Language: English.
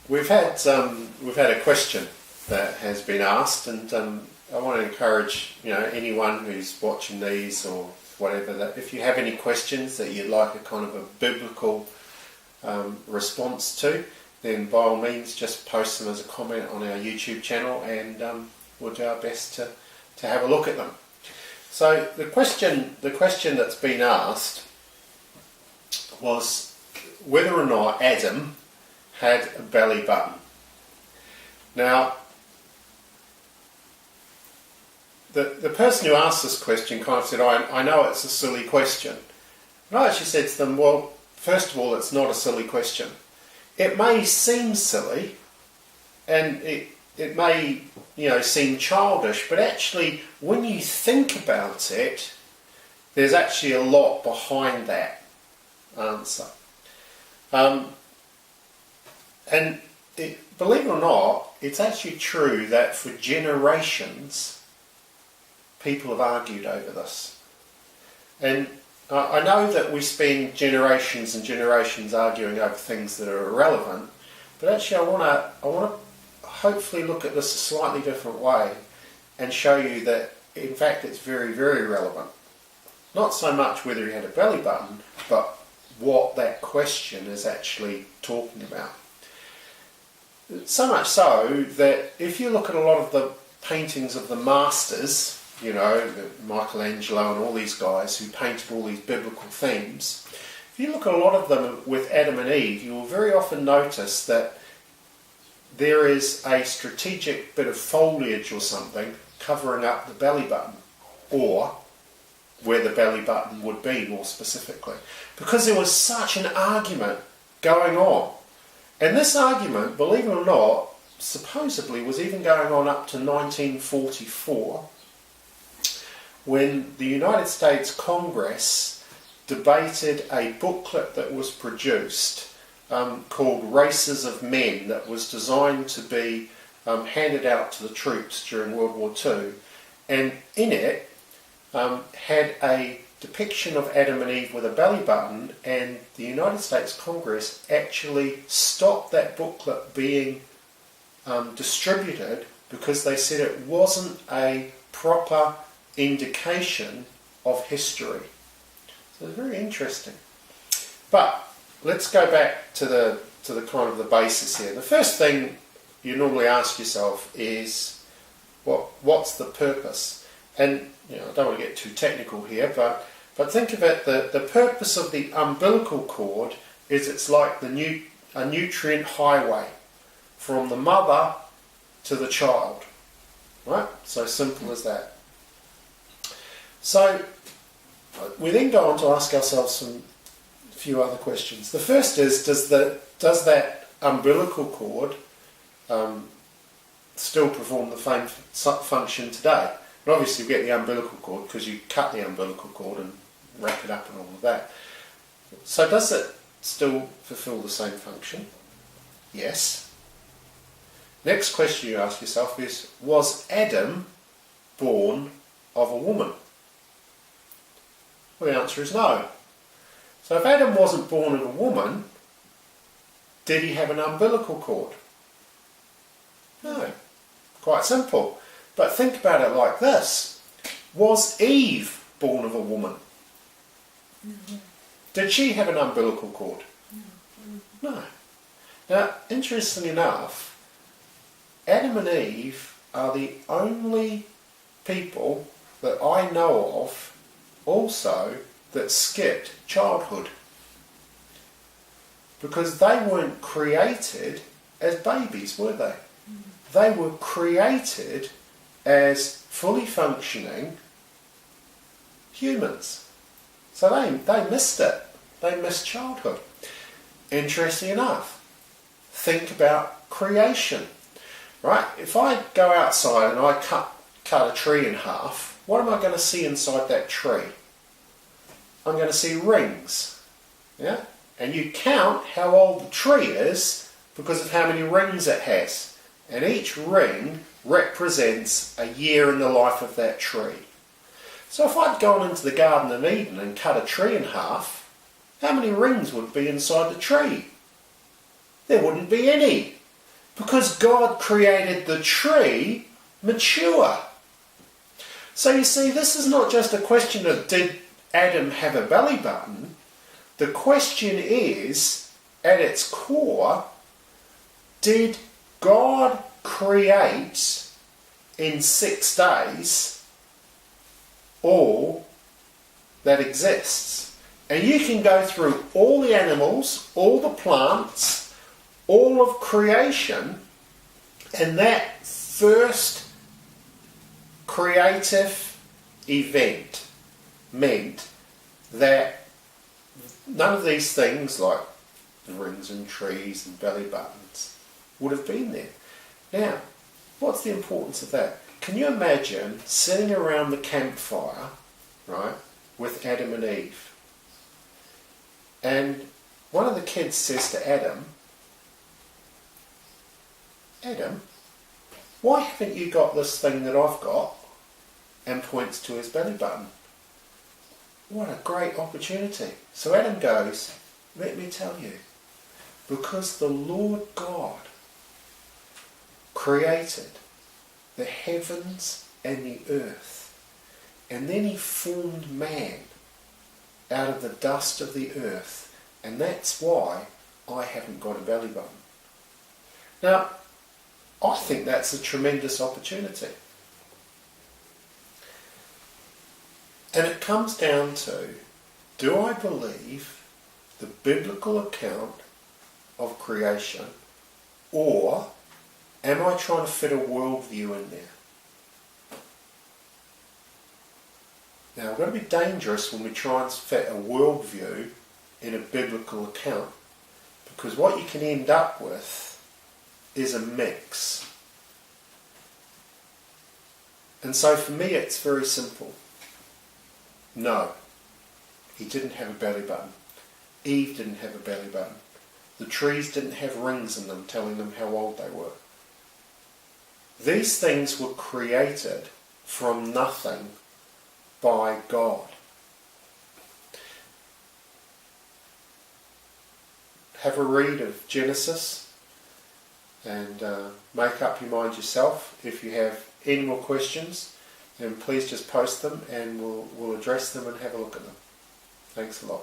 We've had a question that has been asked, and I want to encourage anyone who's watching these or whatever, that if you have any questions that you'd like a kind of a biblical response to, then by all means just post them as a comment on our YouTube channel, and we'll do our best to have a look at them. So the question that's been asked was whether or not Adam had a belly button. Now, the person who asked this question kind of said, I know it's a silly question. And I actually said to them, well, first of all, it's not a silly question. It may seem silly, and it may seem childish, but actually when you think about it, there's actually a lot behind that answer. And believe it or not, it's actually true that for generations people have argued over this. And I know that we spend generations and generations arguing over things that are irrelevant, but actually I want to hopefully look at this a slightly different way and show you that in fact it's very, very relevant. Not so much whether he had a belly button, but what that question is actually talking about. So much so that if you look at a lot of the paintings of the masters, Michelangelo and all these guys who painted all these biblical themes, if you look at a lot of them with Adam and Eve, you will very often notice that there is a strategic bit of foliage or something covering up the belly button, or where the belly button would be more specifically, because there was such an argument going on. And this argument, believe it or not, supposedly was even going on up to 1944, when the United States Congress debated a booklet that was produced called Races of Men, that was designed to be handed out to the troops during World War II. And in it had a depiction of Adam and Eve with a belly button, and the United States Congress actually stopped that booklet being distributed because they said it wasn't a proper indication of history. So it's very interesting. But let's go back to the kind of the basis here. The first thing you normally ask yourself is, what's the purpose? And I don't want to get too technical here, but think of it, the purpose of the umbilical cord is it's like a nutrient highway from the mother to the child. Right? So simple as that. So we then go on to ask ourselves a few other questions. The first is, does that umbilical cord still perform the same function today? And obviously we get the umbilical cord because you cut the umbilical cord and wrap it up and all of that. So does it still fulfill the same function? Yes. Next question you ask yourself is, was Adam born of a woman? Well, the answer is no. So if Adam wasn't born of a woman, did he have an umbilical cord? No. Quite simple. But think about it like this. Was Eve born of a woman? Mm-hmm. Did she have an umbilical cord? Mm-hmm. No. Now, interestingly enough, Adam and Eve are the only people that I know of also that skipped childhood, because they weren't created as babies, were they? Mm. They were created as fully functioning humans. So they missed it. They missed childhood. Interesting enough, think about creation. Right? If I go outside and I cut a tree in half, what am I going to see inside that tree? I'm going to see rings. Yeah? And you count how old the tree is because of how many rings it has. And each ring represents a year in the life of that tree. So if I'd gone into the Garden of Eden and cut a tree in half, how many rings would be inside the tree? There wouldn't be any. Because God created the tree mature. So you see, this is not just a question of did Adam have a belly button. The question is, at its core, did God create in 6 days all that exists? And you can go through all the animals, all the plants, all of creation, and that first creative event meant that none of these things like rings and trees and belly buttons would have been there. Now, what's the importance of that? Can you imagine sitting around the campfire, right, with Adam and Eve? And one of the kids says to Adam, Adam, why haven't you got this thing that I've got? And points to his belly button. What a great opportunity. So Adam goes, let me tell you, because the Lord God created the heavens and the earth, and then he formed man out of the dust of the earth, and that's why I haven't got a belly button. Now, I think that's a tremendous opportunity. And it comes down to, do I believe the biblical account of creation, or am I trying to fit a worldview in there? Now, we've got to be dangerous when we try and fit a worldview in a biblical account, because what you can end up with is a mix. And so for me it's very simple. No, he didn't have a belly button. Eve didn't have a belly button. The trees didn't have rings in them telling them how old they were. These things were created from nothing by God. Have a read of Genesis and make up your mind yourself. If you have any more questions, then please just post them and we'll address them and have a look at them. Thanks a lot.